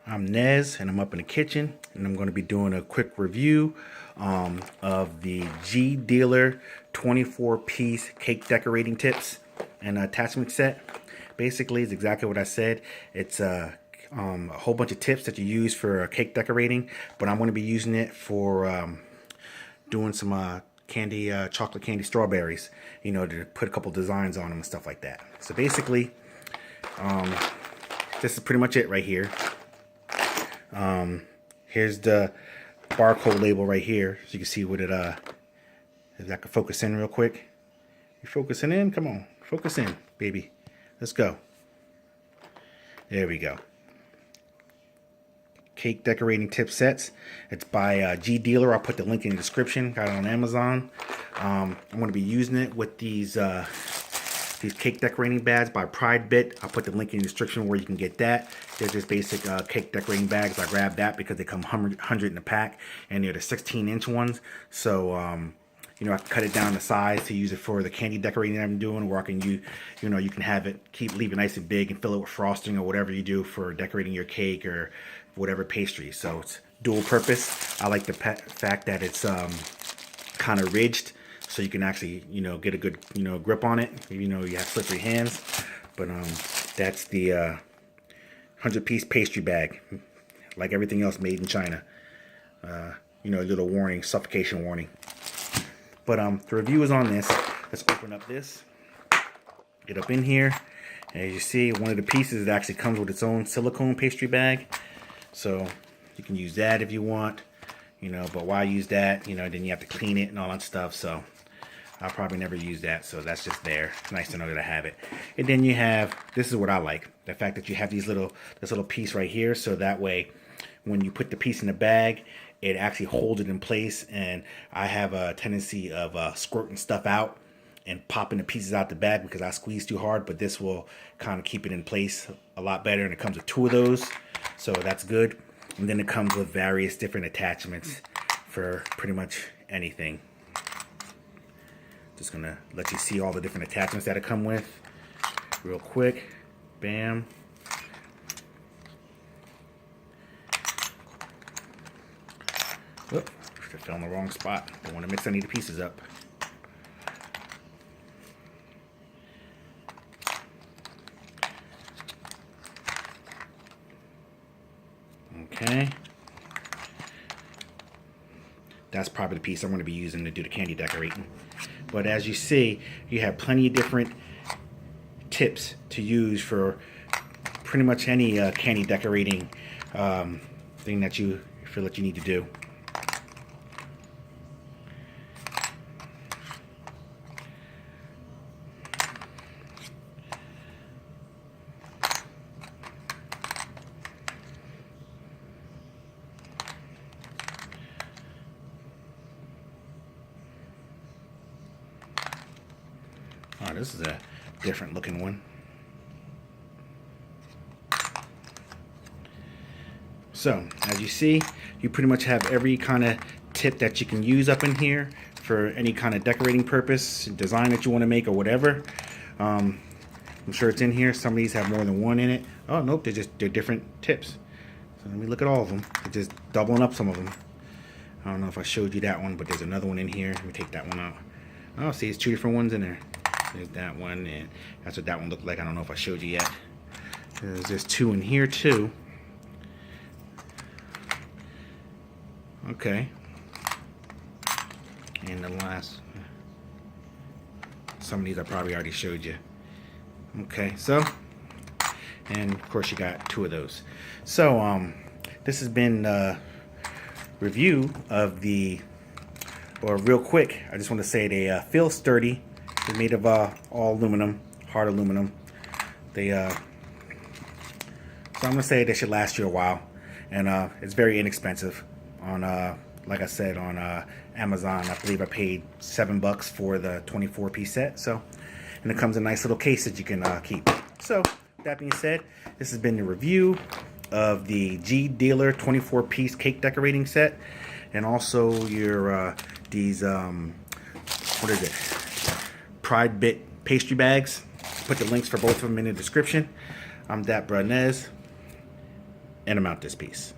I'm Nez, and I'm up in the kitchen, and I'm going to be doing a quick review of the G Dealer 24-piece cake decorating tips and attachment set. Basically, it's exactly what I said. It's a whole bunch of tips that you use for cake decorating, but I'm going to be using it for doing some candy, chocolate candy strawberries, you know, to put a couple designs on them and stuff like that. So basically, this is pretty much it right here. Here's the barcode label right here, so you can see what it, if I can focus in real quick. You focusing in? Come on, focus in, baby. Let's go. There we go. Cake decorating tip sets. It's by G Dealer. I'll put the link in the description. Got it on Amazon. I'm going to be using it with these cake decorating bags by Pridebit. I'll put the link in the description where you can get that. They're just basic cake decorating bags. I grabbed that because they come 100 in a pack, and they're the 16-inch ones. So you know, I can cut it down to size to use it for the candy decorating that I'm doing, or I can you know, you can have it, leave it nice and big and fill it with frosting or whatever you do for decorating your cake or whatever pastry. So it's dual purpose. I like the fact that it's kind of ridged, so you can actually, you know, get a good, you know, grip on it. You know, you have slippery hands. But that's the 100-piece pastry bag, like everything else made in China. You know, a little warning, suffocation warning. But the review is on this. Let's open up this. Get up in here. And as you see, one of the pieces, it actually comes with its own silicone pastry bag. So you can use that if you want. You know, but why use that? You know, then you have to clean it and all that stuff. So I'll probably never use that. So that's just there. It's nice to know that I have it. And then you have, this is what I like, the fact that you have this little piece right here. So that way, when you put the piece in the bag, it actually holds it in place. And I have a tendency of squirting stuff out and popping the pieces out the bag because I squeeze too hard, but this will kind of keep it in place a lot better. And it comes with 2 of those, so that's good. And then it comes with various different attachments for pretty much anything. Just gonna let you see all the different attachments that it come with real quick. Bam. Oop, I fell in the wrong spot. Don't want to mix any of the pieces up. Okay. That's probably the piece I'm going to be using to do the candy decorating. But as you see, you have plenty of different tips to use for pretty much any candy decorating thing that you feel that you need to do. Oh, this is a different looking one. So, as you see, you pretty much have every kind of tip that you can use up in here for any kind of decorating purpose, design that you want to make or whatever. I'm sure it's in here. Some of these have more than one in it. Oh, nope, they're different tips. So let me look at all of them. They're just doubling up some of them. I don't know if I showed you that one, but there's another one in here. Let me take that one out. Oh, see, it's 2 different ones in there. There's that one, and that's what that one looked like. I don't know if I showed you yet. There's 2 in here too. Okay. And the last, some of these I probably already showed you. Okay, so, and of course you got 2 of those. So this has been a review of the, or real quick, I just want to say they feel sturdy. They're made of all aluminum, hard aluminum. They so I'm gonna say they should last you a while, and it's very inexpensive. On like I said, on Amazon, I believe I paid $7 for the 24-piece set. So, and it comes in a nice little case that you can keep. So that being said, this has been the review of the G Dealer 24-piece cake decorating set, and also your these what is it? Pridebit pastry bags. Put the links for both of them in the description. I'm that Nez. and mount this piece.